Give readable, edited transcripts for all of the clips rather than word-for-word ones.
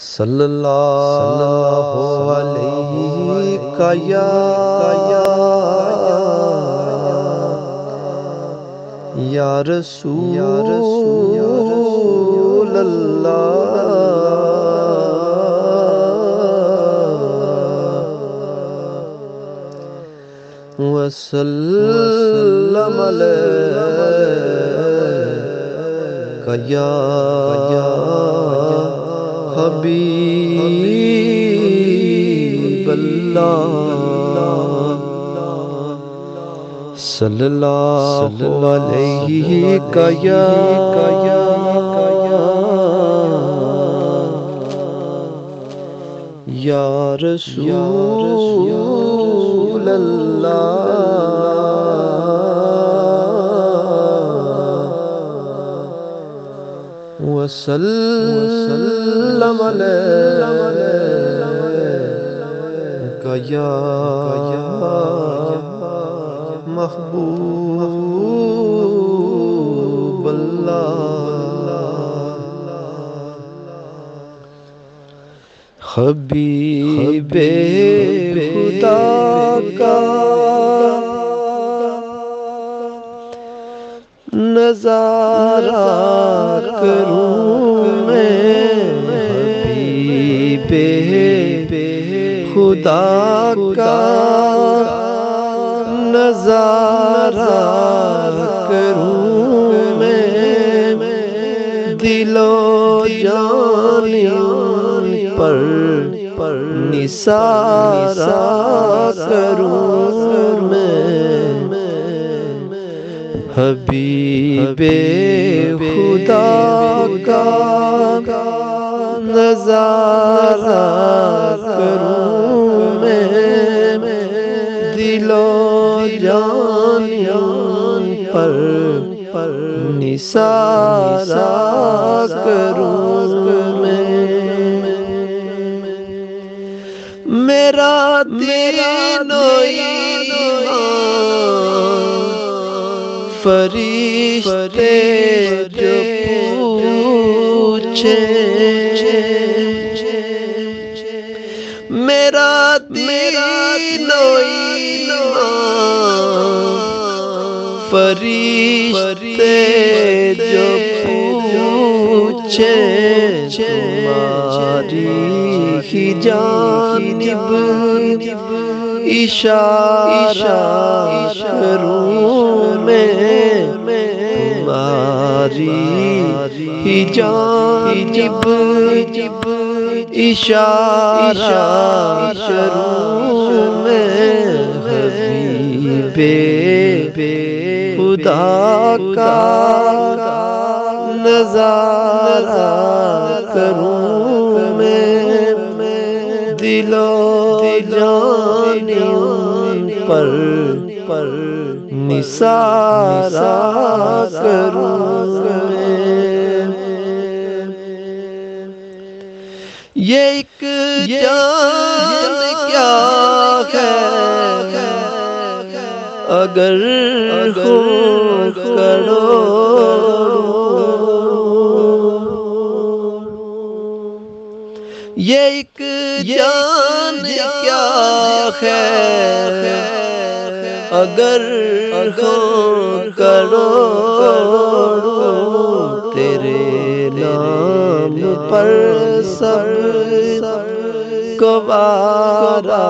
صلی اللہ علیہ یا رسول اللہ وسلم علیہ یا حبیب اللہ صلی اللہ علیہ یا رسول اللہ وسلم علیہ یا محبوب اللہ حبیب خدا کا نظارہ کروں میں حبیب خدا کا نظارہ کروں میں دل و جان پر نثارہ کروں میں حبیب خدا کا نظارہ کروں میں دل و جان پر نثارہ کروں میں میرا دین و ایمان فرشتے جو پوچھیں میرا دین و ایمان فرشتے جو پوچھیں تمہاری ہی جانب اشارہ کروں میں تمہاری ہی جانب اشارہ کروں میں حبیب خدا کا نظارہ کروں میں دل و جان پر نثارہ کروں میں یہ ایک جان کیا ہے اگر ہو کروڑوں یہ ایک جان کیا ہے اگر ہو کروڑوں تیرے نام پر سب گوارا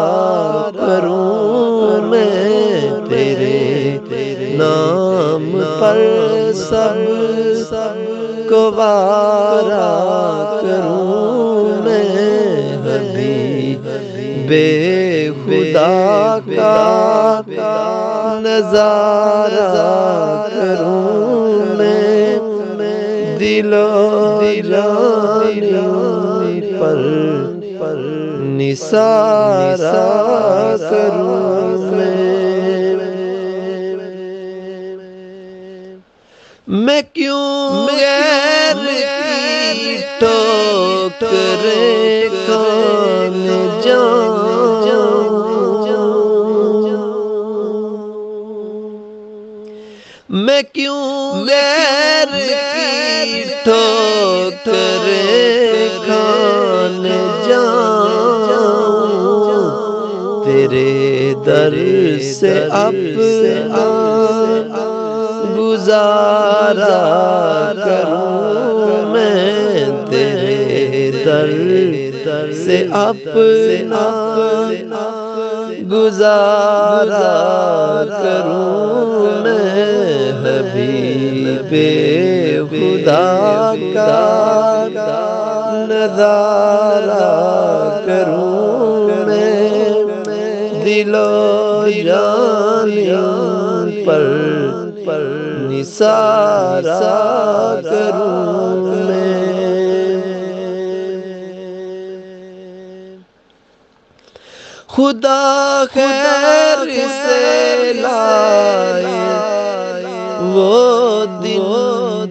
کروں میں تیرے نام پر سب گوارا کروں میں حبیب خدا کا نظارہ کروں میں دل و جان پر نثارہ کروں میں کیوں غیر کی ٹھوکریں کھانے جاؤں میں کیوں غیر کی ٹھوکریں کھانے جاؤں تیرے در سے اپنا گزارا کروں میں، تیرے در سے اپنا گزارا کروں میں، حبیب خدا کا نظارہ کروں میں، دل و جان پر نثارا کروں میں۔ خدا خیر سے لائے وہ دن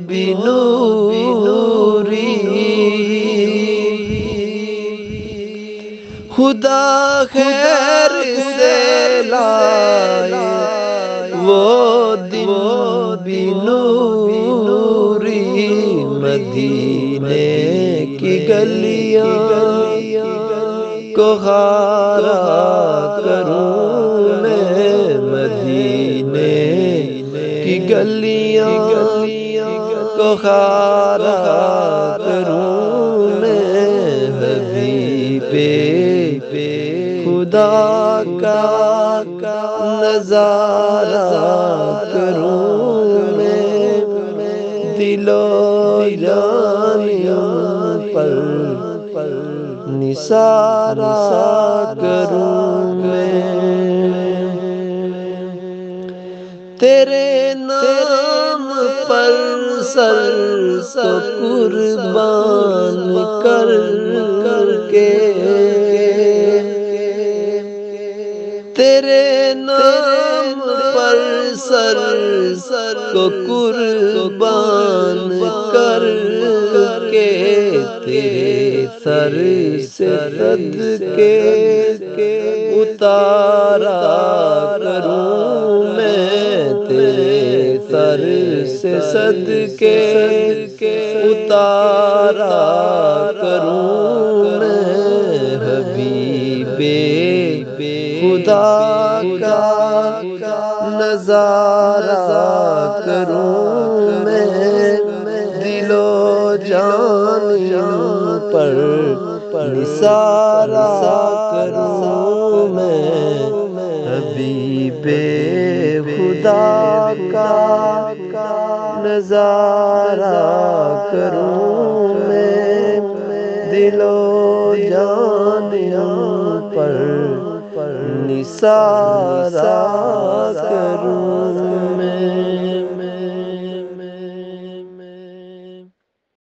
بنوری، خدا خیر سے لائے وہ دن بنوری، مدینے کی گلیاں کو خارا کروں میں، مدینے کی گلیاں کو خارا کروں میں، حبیب خدا کا نظارہ کروں میں، دل و جان پر نثارا کروں میں، تیرے نام پر سر کو قربان کر کے، تیرے نام پر سر کو قربان کر کے، تیرے سر سے صدقے اتارا کروں میں، تیرے سر سے صدقے اتارا کروں میں، حبیب خدا کا نظارہ کروں میں، دل و جان پر نثارا کروں میں، حبیب خدا کا نظارہ کروں میں، دل و جان پر نثارا کروں۔